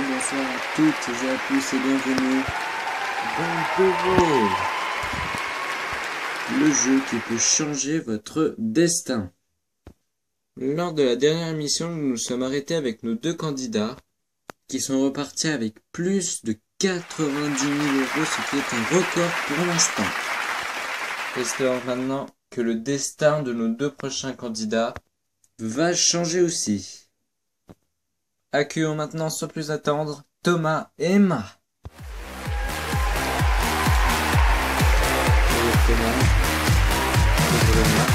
bonsoir à toutes et à tous et bienvenue dans The World, le jeu qui peut changer votre destin. Lors de la dernière émission, nous nous sommes arrêtés avec nos deux candidats qui sont repartis avec plus de 90 000 euros, ce qui est un record pour l'instant. Espérons maintenant que le destin de nos deux prochains candidats va changer aussi. Accueillons maintenant sans plus attendre Thomas et Emma. Bonjour Thomas. Bonjour Emma.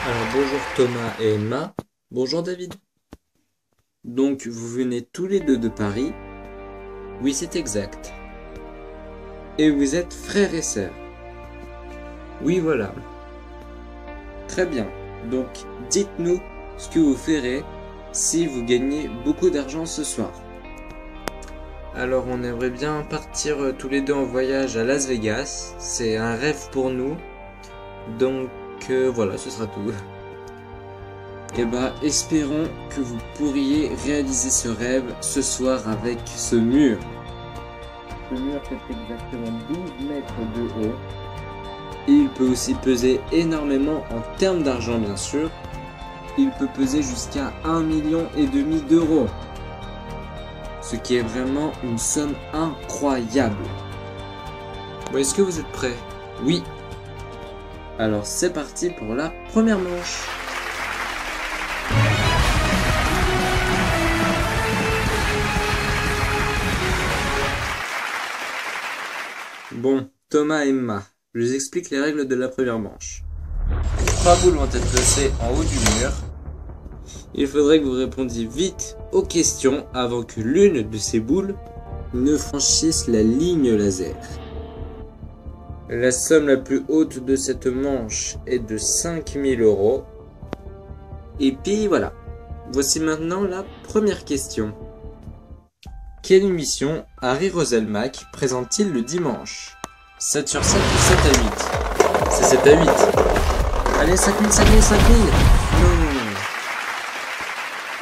Alors bonjour Thomas et Emma. Bonjour David. Donc vous venez tous les deux de Paris. Oui, c'est exact. Et vous êtes frères et sœurs. Oui, voilà. Très bien. Donc dites-nous ce que vous ferez si vous gagnez beaucoup d'argent ce soir. Alors on aimerait bien partir tous les deux en voyage à Las Vegas. C'est un rêve pour nous. Donc voilà, ce sera tout. Et espérons que vous pourriez réaliser ce rêve ce soir avec ce mur. Ce mur fait exactement 12 mètres de haut. Et il peut aussi peser énormément en termes d'argent bien sûr. Il peut peser jusqu'à 1,5 million d'euros. Ce qui est vraiment une somme incroyable. Bon, est-ce que vous êtes prêts? Oui. Alors c'est parti pour la première manche. Bon, Thomas et Emma, je vous explique les règles de la première manche. 3 boules vont être placées en haut du mur. Il faudrait que vous répondiez vite aux questions avant que l'une de ces boules ne franchisse la ligne laser. La somme la plus haute de cette manche est de 5 000 euros. Et puis voilà. Voici maintenant la première question. Quelle émission Harry Roselmack présente-t-il le dimanche? 7 sur 7 ou 7 à 8? C'est 7 à 8. Allez, 5 000, 5 000, 5 000. Non.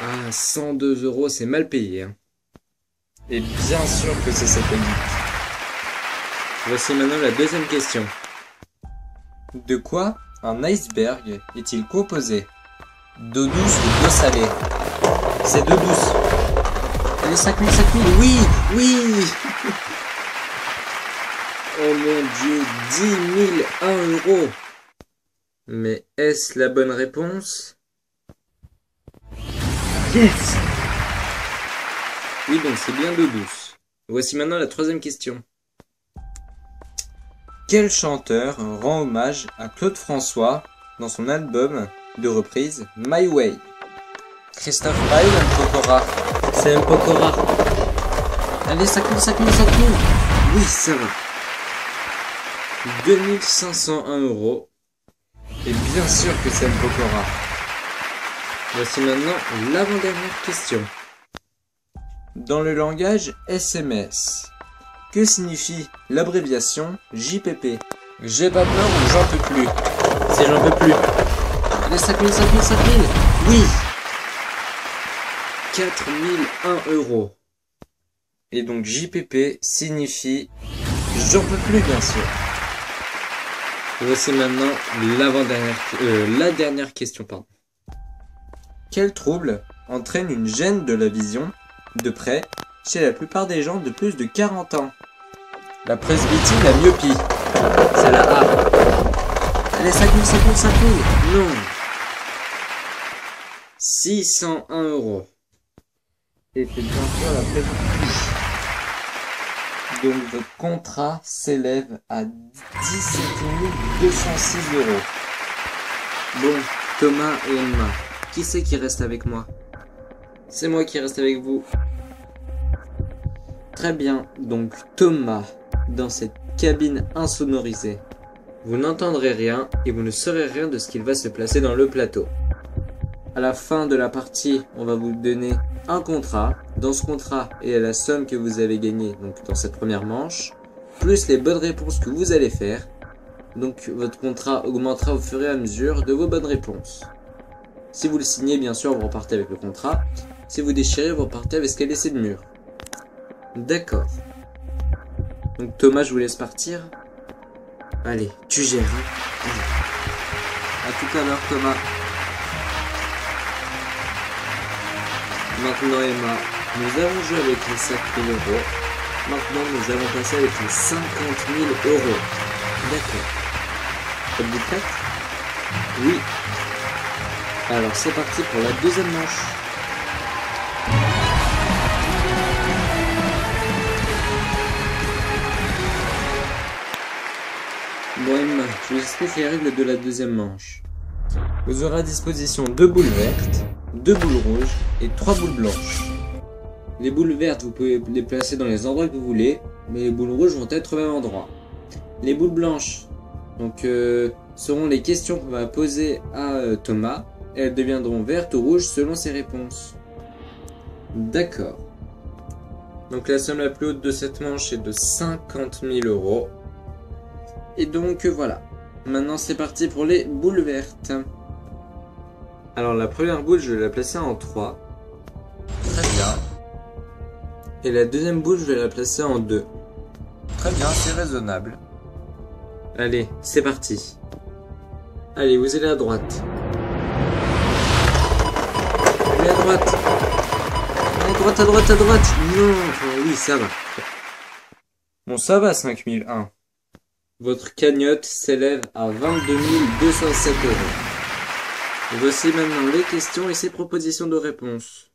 Ah, 102 euros, c'est mal payé. Hein. Et bien sûr que c'est 7 à 8. Voici maintenant la deuxième question. De quoi un iceberg est-il composé? D'eau douce ou d'eau salée? C'est d'eau douce. Allez, 5 000, 5 000. Oui, oui. Oh mon Dieu, 10 001 euros. Mais est-ce la bonne réponse? Yes! Oui, donc c'est bien d'eau douce. Voici maintenant la troisième question. Quel chanteur rend hommage à Claude François dans son album de reprise My Way? Christophe Maé ou M. Pokora? C'est M. Pokora. Allez, 5 000, 5 000, 5 000. Oui, ça va. 2 501 euros. Et bien sûr que c'est M. Pokora. Voici maintenant l'avant-dernière question. Dans le langage SMS, que signifie l'abréviation JPP? J'ai pas peur ou j'en peux plus? C'est j'en peux plus. Allez, 5 000, 5 000, 5 000. Oui. 4 001 euros. Et donc JPP signifie j'en peux plus bien sûr. Voici maintenant la dernière question, pardon. Quel trouble entraîne une gêne de la vision de près chez la plupart des gens de plus de 40 ans? La presbytie, la myopie. C'est la A. Allez, 5 000, 5 000, 5 000. Non. 601 euros. Et c'est bien sûr la presbytie. Donc votre contrat s'élève à 17 206 euros. Bon, Thomas et Emma, qui c'est qui reste avec moi? C'est moi qui reste avec vous. Très bien, donc Thomas, dans cette cabine insonorisée, vous n'entendrez rien et vous ne saurez rien de ce qu'il va se placer dans le plateau. À la fin de la partie, on va vous donner un contrat. Dans ce contrat, il y a la somme que vous avez gagnée donc dans cette première manche, plus les bonnes réponses que vous allez faire. Donc votre contrat augmentera au fur et à mesure de vos bonnes réponses. Si vous le signez, bien sûr, vous repartez avec le contrat. Si vous déchirez, vous repartez avec ce qu'elle laissé de mur. D'accord. Donc Thomas, je vous laisse partir. Allez, tu gères. Hein. Allez. À tout à l'heure, Thomas. Maintenant, Emma, nous avons joué avec les 5 000 euros. Maintenant, nous allons passer avec les 50 000 euros. D'accord. Êtes-vous prête? Oui. Alors, c'est parti pour la deuxième manche. Bon Emma, je vous explique les règles de la deuxième manche. Vous aurez à disposition 2 boules vertes, 2 boules rouges et 3 boules blanches. Les boules vertes, vous pouvez les placer dans les endroits que vous voulez, mais les boules rouges vont être au même endroit. Les boules blanches seront les questions qu'on va poser à Thomas, et elles deviendront vertes ou rouges selon ses réponses. D'accord. Donc la somme la plus haute de cette manche est de 50 000 euros. Et donc voilà. Maintenant c'est parti pour les boules vertes. Alors la première boule, je vais la placer en 3. Très bien. Et la deuxième boule, je vais la placer en 2. Très bien, c'est raisonnable. Allez, c'est parti. Allez, vous allez à droite. Allez à droite. Allez, à droite, à droite. Non, enfin, oui, ça va. Bon, ça va, 5001. Votre cagnotte s'élève à 22 207 euros. Voici maintenant les questions et ses propositions de réponse.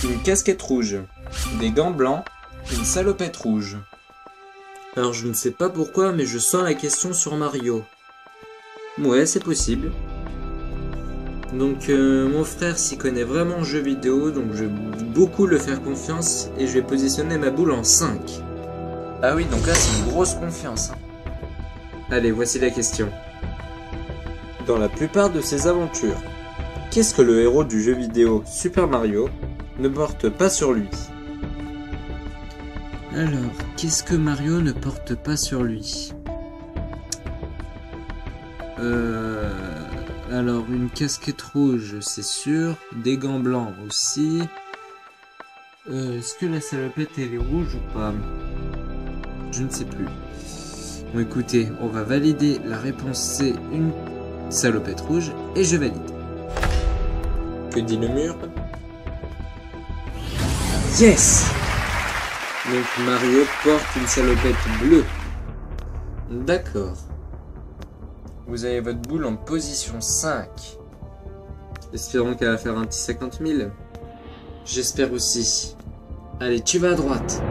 Une casquette rouge, des gants blancs, une salopette rouge. Alors je ne sais pas pourquoi, mais je sens la question sur Mario. Ouais, c'est possible. Donc mon frère s'y connaît vraiment en jeux vidéo, donc je vais beaucoup le faire confiance et je vais positionner ma boule en 5. Ah oui, donc là c'est une grosse confiance. Hein. Allez, voici la question. Dans la plupart de ses aventures, qu'est-ce que le héros du jeu vidéo Super Mario ne porte pas sur lui? Alors, qu'est-ce que Mario ne porte pas sur lui? Alors, une casquette rouge, c'est sûr. Des gants blancs aussi. Est-ce que la salopette, elle est rouge ou pas? Je ne sais plus. Bon, écoutez, on va valider. La réponse, c'est une salopette rouge. Et je valide. Que dit le mur? Yes! Donc Mario porte une salopette bleue. D'accord. Vous avez votre boule en position 5. Espérons qu'elle va faire un petit 50 000. J'espère aussi. Allez, tu vas à droite.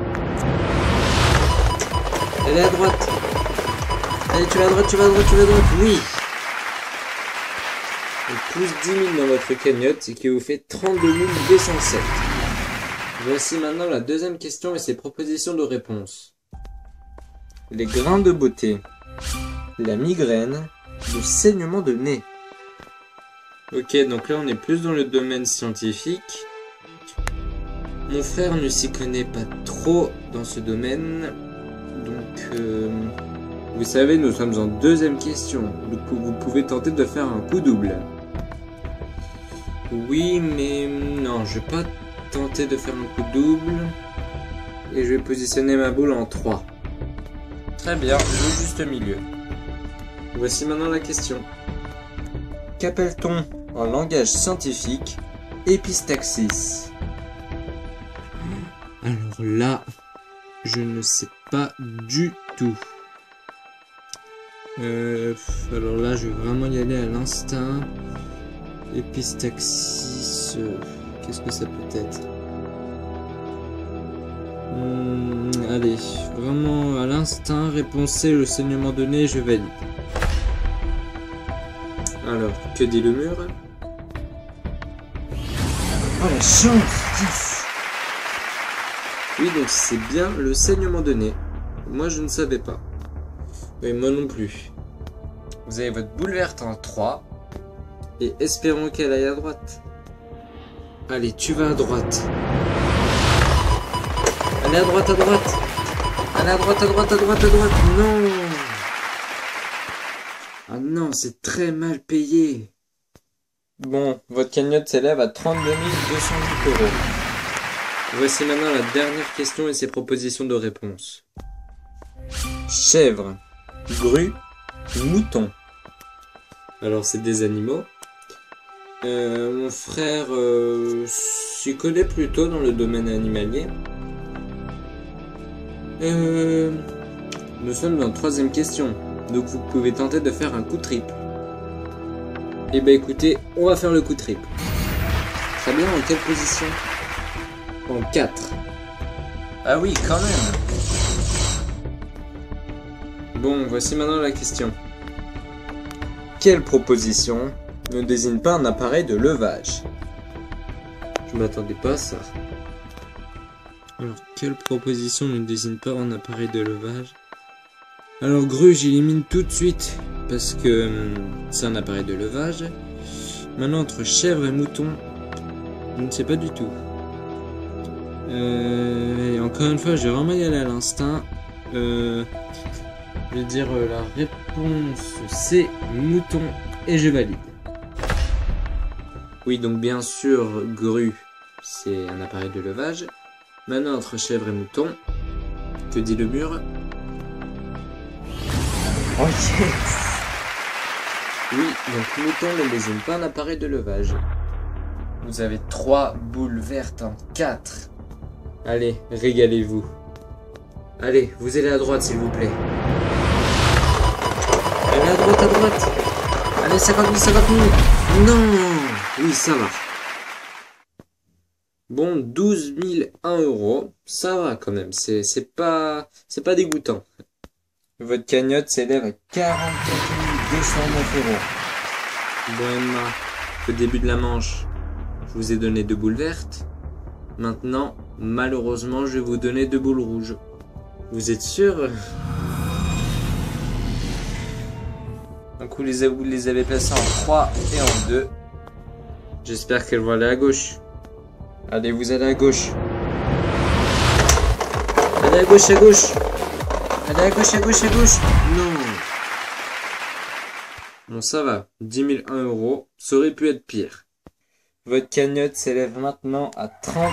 Elle est à droite. Allez, tu vas à droite, tu vas à droite, tu vas à droite. Oui. Et plus 10 000 dans votre cagnotte, ce qui vous fait 32 207. Voici maintenant la deuxième question et ses propositions de réponse. Les grains de beauté, la migraine, le saignement de nez. Ok, donc là on est plus dans le domaine scientifique. Mon frère ne s'y connaît pas trop dans ce domaine. Donc, vous savez, nous sommes en deuxième question. Vous pouvez tenter de faire un coup double. Oui, mais non, je vais pas tenter de faire un coup double. Et je vais positionner ma boule en 3. Très bien, le juste milieu. Voici maintenant la question. Qu'appelle-t-on en langage scientifique épistaxis? Alors là, je ne sais pas du tout. Alors là, je vais vraiment y aller à l'instinct. Épistaxis, qu'est-ce que ça peut être? Allez, vraiment à l'instinct, réponse C, le saignement de nez, je valide. Alors, que dit le mur? Oh la chance! 10. Oui, donc c'est bien le saignement de nez. Moi, je ne savais pas. Mais moi non plus. Vous avez votre boule verte en 3. Et espérons qu'elle aille à droite. Allez, tu vas à droite. Allez à droite, à droite. Allez à droite, à droite, à droite, à droite. Non. Ah non, c'est très mal payé. Bon, votre cagnotte s'élève à 32 208 euros. Voici maintenant la dernière question et ses propositions de réponse. Chèvre, grue, mouton. Alors c'est des animaux. Mon frère s'y connaît plutôt dans le domaine animalier. Nous sommes dans la troisième question, donc vous pouvez tenter de faire un coup triple. Eh ben écoutez, on va faire le coup triple. Très bien, en quelle position? En 4. Ah oui, quand même. Bon, voici maintenant la question. Quelle proposition ne désigne pas un appareil de levage? Je m'attendais pas à ça. Alors, quelle proposition ne désigne pas un appareil de levage? Alors, grue, j'élimine tout de suite, parce que c'est un appareil de levage. Maintenant, entre chèvre et mouton, je ne sais pas du tout. Et encore une fois, je vais vraiment y aller à l'instinct. Je vais dire la réponse c'est mouton et je valide. Oui, donc bien sûr, grue, c'est un appareil de levage. Maintenant, entre chèvre et mouton, que dit le mur? Oh yes! Oui, donc mouton ne désigne pas un appareil de levage. Vous avez 3 boules vertes en 4. Allez, régalez-vous. Allez, vous allez à droite s'il vous plaît. Allez à droite, à droite. Allez, 50 000, 50 000. Non! Oui, ça va. Bon, 12 001 euros. Ça va quand même, c'est pas dégoûtant. Votre cagnotte s'élève à 44 209 euros. Bon Emma, au début de la manche, je vous ai donné 2 boules vertes. Maintenant, malheureusement, je vais vous donner 2 boules rouges. Vous êtes sûr? Donc vous les avez placées en 3 et en 2. J'espère qu'elles vont aller à gauche. Allez, vous allez à gauche. Allez à gauche, à gauche. Allez à gauche, à gauche, à gauche. Non. Bon, ça va. 10 001 euros. Ça aurait pu être pire. Votre cagnotte s'élève maintenant à 34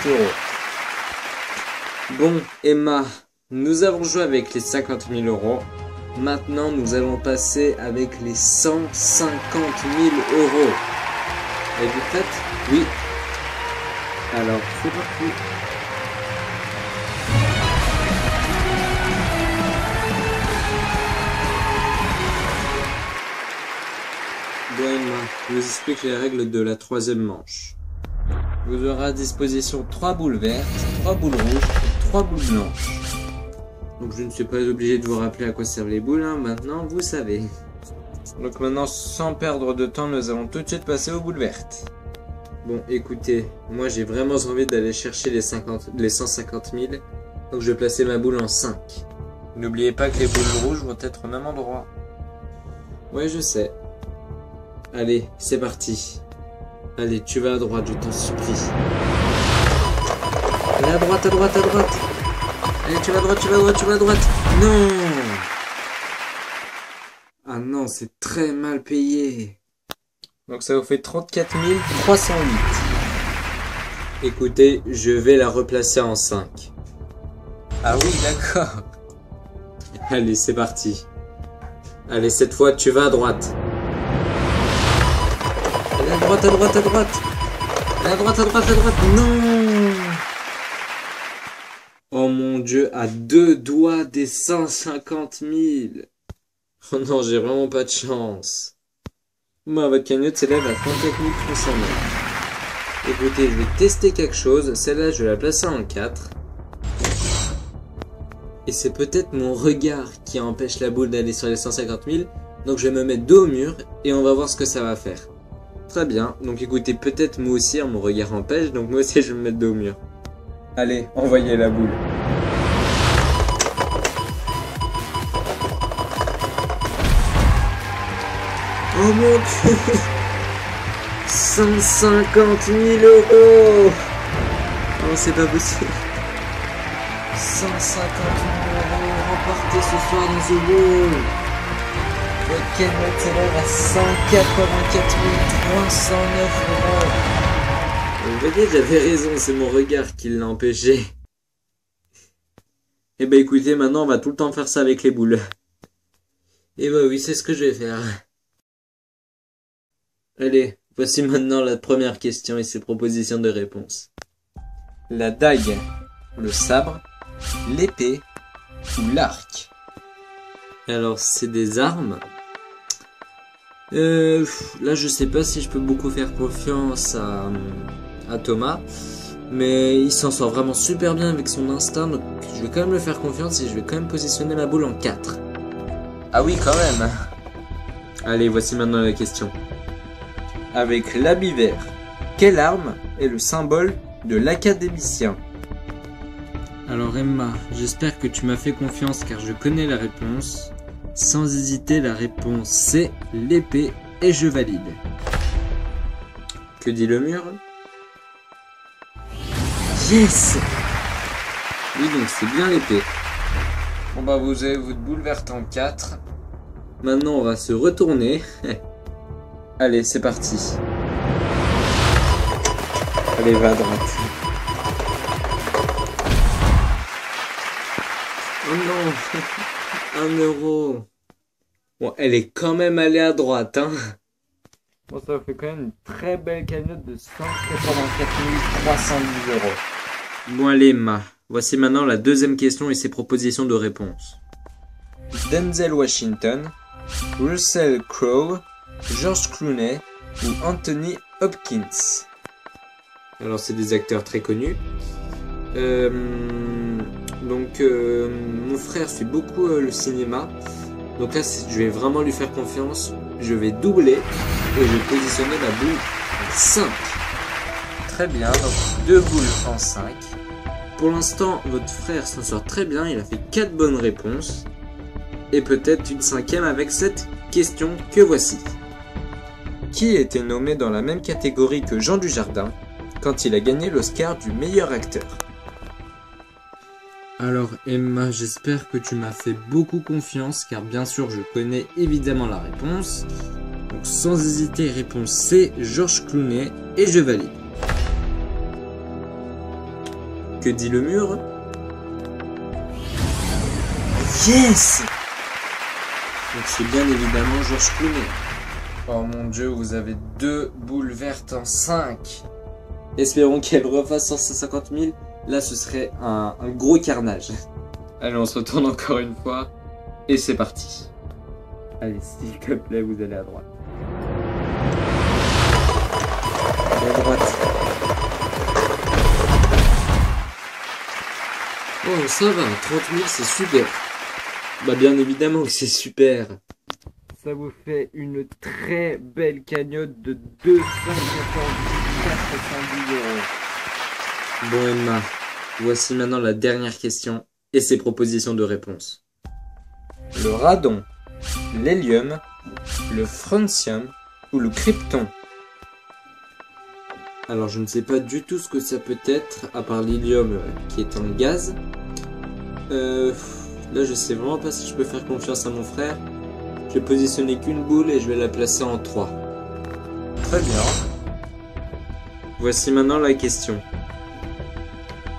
208 euros. Bon, Emma, nous avons joué avec les 50 000 euros. Maintenant, nous allons passer avec les 150 000 euros. Êtes-vous prête? Oui. Alors, c'est parti. Bon, Emma, je vous explique les règles de la troisième manche. Vous aurez à disposition 3 boules vertes, 3 boules rouges et 3 boules blanches. Donc je ne suis pas obligé de vous rappeler à quoi servent les boules, hein. Maintenant vous savez. Donc maintenant, sans perdre de temps, nous allons tout de suite passer aux boules vertes. Bon, écoutez, moi j'ai vraiment envie d'aller chercher les 150 000, donc je vais placer ma boule en 5. N'oubliez pas que les boules rouges vont être au même endroit. Ouais, je sais. Allez, c'est parti. Allez, tu vas à droite, je t'en supplie. Allez, à droite, à droite, à droite. Allez, tu vas à droite, tu vas à droite, tu vas à droite. Non! Ah non, c'est très mal payé. Donc ça vous fait 34 308. Écoutez, je vais la replacer en 5. Ah oui, d'accord. Allez, c'est parti. Allez, cette fois, tu vas à droite. Allez, à droite, à droite, à droite. Allez, à droite, à droite, à droite. Non! Oh mon Dieu, à 2 doigts des 150 000. Oh non, j'ai vraiment pas de chance. Moi, votre cagnotte s'élève à 34 309. Écoutez, je vais tester quelque chose. Celle-là, je vais la placer en 4. Et c'est peut-être mon regard qui empêche la boule d'aller sur les 150 000. Donc je vais me mettre dos au mur et on va voir ce que ça va faire. Très bien. Donc écoutez, peut-être moi aussi, mon regard empêche. Donc moi aussi, je vais me mettre dos au mur. Allez, envoyez la boule. Oh mon Dieu! 150 000 euros! Oh, c'est pas possible. 150 000 euros remportés ce soir dans The Wall. La cagnotte s'élève à 184 309 euros. Vous voyez, j'avais raison, c'est mon regard qui l'a empêché. Eh ben écoutez, maintenant on va tout le temps faire ça avec les boules. Et bah oui, c'est ce que je vais faire. Allez, voici maintenant la première question et ses propositions de réponse. La dague, le sabre, l'épée ou l'arc? Alors, c'est des armes. Là, je sais pas si je peux beaucoup faire confiance à Thomas. Mais il s'en sort vraiment super bien avec son instinct. Donc, je vais quand même le faire confiance et je vais quand même positionner la boule en 4. Ah oui, quand même. Allez, voici maintenant la question. Avec l'habit vert, quelle arme est le symbole de l'académicien? Alors Emma, j'espère que tu m'as fait confiance car je connais la réponse. Sans hésiter, la réponse c'est l'épée et je valide. Que dit le mur? Yes! Oui, donc c'est bien l'épée. Bon bah vous avez votre boule verte en 4. Maintenant on va se retourner. Allez, c'est parti. Allez, va à droite. Oh non, 1 euro. Bon, elle est quand même allée à droite, hein. Bon, ça fait quand même une très belle cagnotte de 184 310 euros. Bon, allez, Emma. Voici maintenant la deuxième question et ses propositions de réponse. Denzel Washington, Russell Crowe, George Clooney ou Anthony Hopkins? Alors, c'est des acteurs très connus. Mon frère fait beaucoup le cinéma. Donc là, je vais vraiment lui faire confiance. Je vais doubler et je vais positionner la boule en 5. Très bien, donc 2 boules en 5. Pour l'instant, votre frère s'en sort très bien. Il a fait 4 bonnes réponses. Et peut-être une 5e avec cette question que voici. Qui était nommé dans la même catégorie que Jean Dujardin quand il a gagné l'Oscar du meilleur acteur? Alors Emma, j'espère que tu m'as fait beaucoup confiance car bien sûr je connais évidemment la réponse. Donc sans hésiter, réponse C, George Clooney et je valide. Que dit le mur? Yes! Donc c'est bien évidemment George Clooney. Oh mon dieu, vous avez 2 boules vertes en 5. Espérons qu'elle refasse 150 000. Là, ce serait un gros carnage. Allez, on se retourne encore une fois. Et c'est parti. Allez, s'il te plaît, vous allez à droite. Allez à droite. Oh, ça va, 30 000, c'est super. Bah, bien évidemment que c'est super. Ça vous fait une très belle cagnotte de 214 410 euros. Bon Emma, voici maintenant la dernière question et ses propositions de réponse. Le radon, l'hélium, le francium ou le krypton? Alors je ne sais pas du tout ce que ça peut être, à part l'hélium qui est un gaz. Là je sais vraiment pas si je peux faire confiance à mon frère. Je vais positionner qu'une boule et je vais la placer en 3. Très bien. Voici maintenant la question.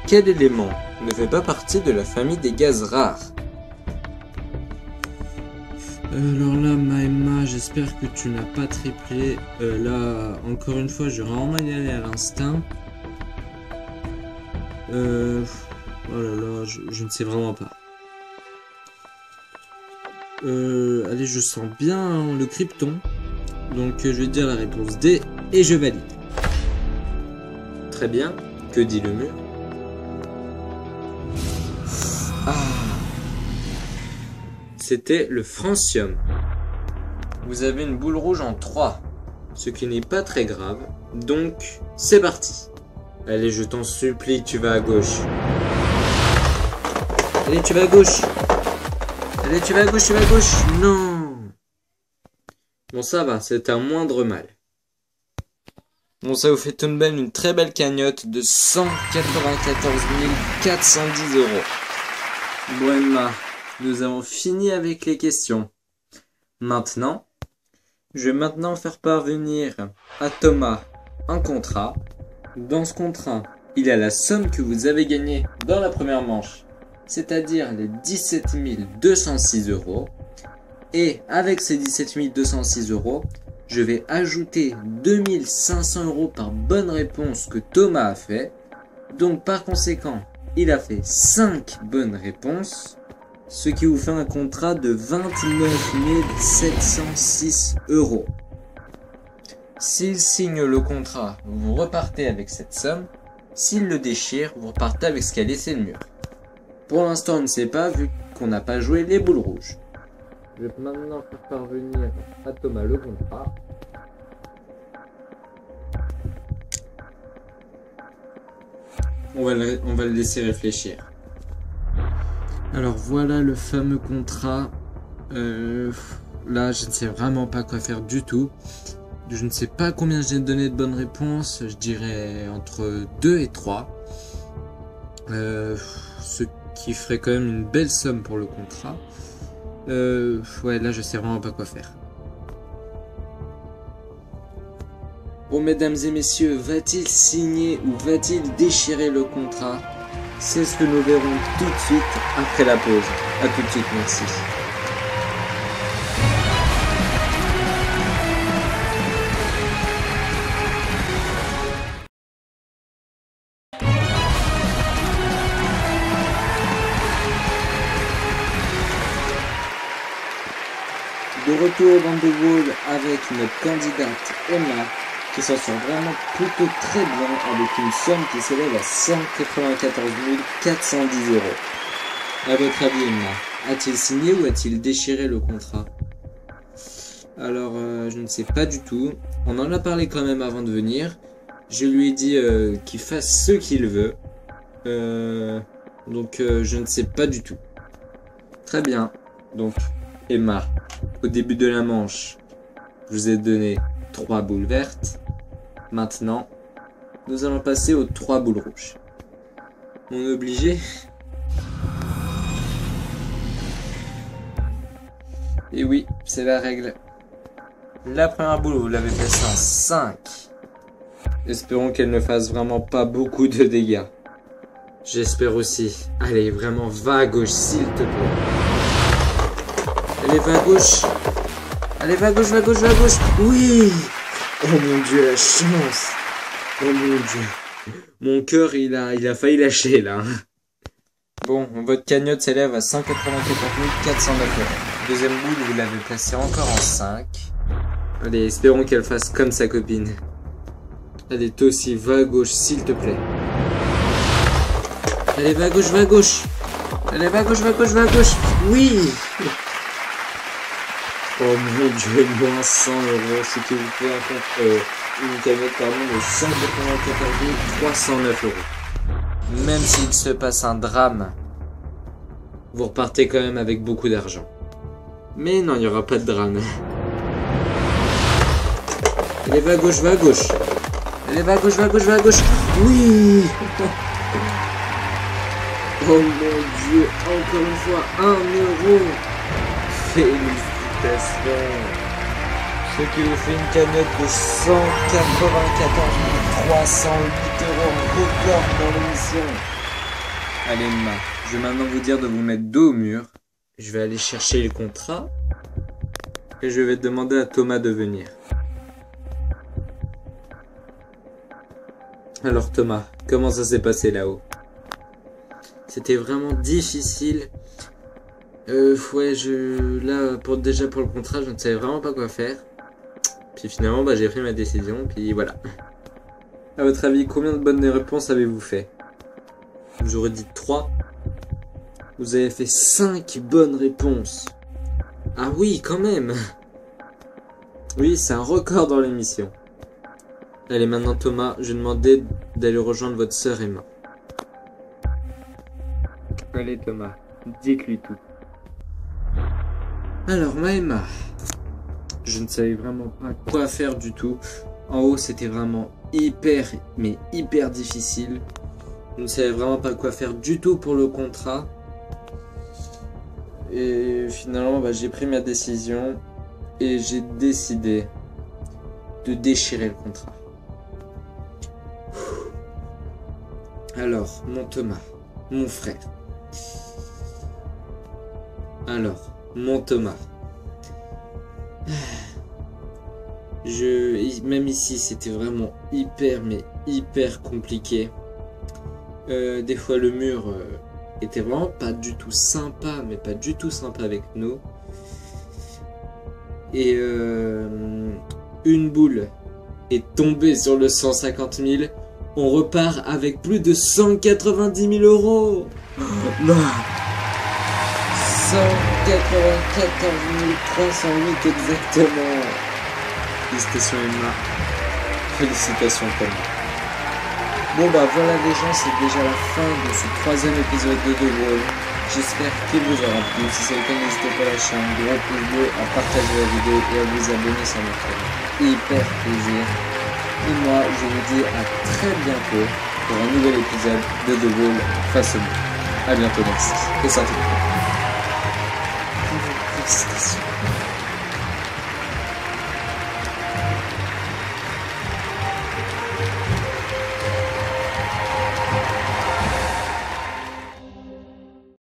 Quel élément ne fait pas partie de la famille des gaz rares? Alors là, Emma, j'espère que tu n'as pas triplé. Là, encore une fois, je vais vraiment y aller à l'instinct. Oh là là, je ne sais vraiment pas. Allez, je sens bien le krypton. Donc, je vais dire la réponse D et je valide. Très bien. Que dit le mur? Ah. C'était le francium. Vous avez une boule rouge en 3, ce qui n'est pas très grave. Donc, c'est parti. Allez, je t'en supplie, tu vas à gauche. Allez, tu vas à gauche. Allez, tu vas à gauche, tu vas à gauche. Non. Bon, ça va, c'est un moindre mal. Bon, ça vous fait tout de même une très belle cagnotte de 194 410 euros. Bon, Emma, nous avons fini avec les questions. Maintenant, je vais maintenant faire parvenir à Thomas un contrat. Dans ce contrat, il y a la somme que vous avez gagnée dans la première manche, c'est-à-dire les 17 206 euros. Et avec ces 17 206 euros, je vais ajouter 2500 euros par bonne réponse que Thomas a fait. Donc par conséquent, il a fait 5 bonnes réponses, ce qui vous fait un contrat de 29 706 euros. S'il signe le contrat, vous repartez avec cette somme. S'il le déchire, vous repartez avec ce qu'il y a laissé le mur. Pour l'instant, on ne sait pas, vu qu'on n'a pas joué les boules rouges. Je vais maintenant faire parvenir à Thomas le contrat. On va le laisser réfléchir. Alors voilà le fameux contrat. Là, je ne sais vraiment pas quoi faire du tout. Je ne sais pas combien j'ai donné de bonnes réponses. Je dirais entre 2 et 3. Ce qui ferait quand même une belle somme pour le contrat. Ouais, là, je sais vraiment pas quoi faire. Bon, mesdames et messieurs, va-t-il signer ou va-t-il déchirer le contrat? C'est ce que nous verrons tout de suite après la pause. A tout de suite, merci. De retour dans The Wall avec notre candidate Emma, qui s'en sort vraiment plutôt très bien avec une somme qui s'élève à 194 410 euros. À votre avis, Emma, a-t-il signé ou a-t-il déchiré le contrat? Alors, je ne sais pas du tout. On en a parlé quand même avant de venir. Je lui ai dit qu'il fasse ce qu'il veut. Donc, je ne sais pas du tout. Très bien. Donc, Emma, au début de la manche, je vous ai donné 3 boules vertes. Maintenant, nous allons passer aux 3 boules rouges. On est obligé. Et oui, c'est la règle. La première boule, vous l'avez placée en 5. Espérons qu'elle ne fasse vraiment pas beaucoup de dégâts. J'espère aussi. Allez, vraiment, va à gauche, s'il te plaît. Allez, va à gauche. Allez, va à gauche, va à gauche, va à gauche. Oui. Oh mon Dieu, la chance. Oh mon Dieu. Mon cœur, il a failli lâcher, là. Bon, votre cagnotte s'élève à 194 409 euros. Deuxième boule, vous l'avez placée encore en 5. Allez, espérons qu'elle fasse comme sa copine. Allez, toi aussi, va à gauche, s'il te plaît. Allez, va à gauche, va à gauche. Allez, va à gauche, va à gauche, va à gauche. Oui. Oh mon Dieu, moins 100 euros, ce qui vous fait une cagnotte de 194 309 euros. Même s'il se passe un drame, vous repartez quand même avec beaucoup d'argent. Mais non, il n'y aura pas de drame. Allez, va à gauche, va à gauche. Allez, va à gauche, va à gauche, va à gauche. Oui. Oh mon Dieu, encore une fois, 1 euro. Félicitations. Ce qui vous fait une cagnotte de 194 308 euros, record dans l'émission. Allez, Emma, je vais maintenant vous dire de vous mettre dos au mur. Je vais aller chercher le contrat. Et je vais demander à Thomas de venir. Alors Thomas, comment ça s'est passé là-haut? C'était vraiment difficile. Ouais, là, déjà pour le contrat, je ne savais vraiment pas quoi faire. Puis finalement, j'ai pris ma décision, puis voilà. À votre avis, combien de bonnes réponses avez-vous fait? J'aurais dit 3. Vous avez fait 5 bonnes réponses. Ah oui, quand même. Oui, c'est un record dans l'émission. Allez, maintenant Thomas, je vais demander d'aller rejoindre votre sœur Emma. Allez Thomas, dites-lui tout. Alors, ma Emma, je ne savais vraiment pas quoi faire du tout. En haut, c'était vraiment hyper difficile. Je ne savais vraiment pas quoi faire du tout pour le contrat. Et finalement, j'ai pris ma décision. et j'ai décidé de déchirer le contrat. Alors, mon Thomas, mon frère. Alors, mon Thomas. Même ici, c'était vraiment hyper compliqué. Des fois, le mur était vraiment pas du tout sympa, mais pas du tout sympa avec nous. Et une boule est tombée sur le 150 000. On repart avec plus de 190 000 euros. Non. 194 308 exactement. Félicitations Emma. Félicitations Thomas. Bon bah voilà les gens, c'est déjà la fin de ce 3e épisode de The Wall. J'espère qu'il vous aura plu. Si c'est le cas, n'hésitez pas à lâcher un gros pouce bleu, à partager la vidéo et à vous abonner, ça me ferait hyper plaisir. Et moi, je vous dis à très bientôt pour un nouvel épisode de The Wall face au mur. A bientôt, merci. Et sortez. Félicitations.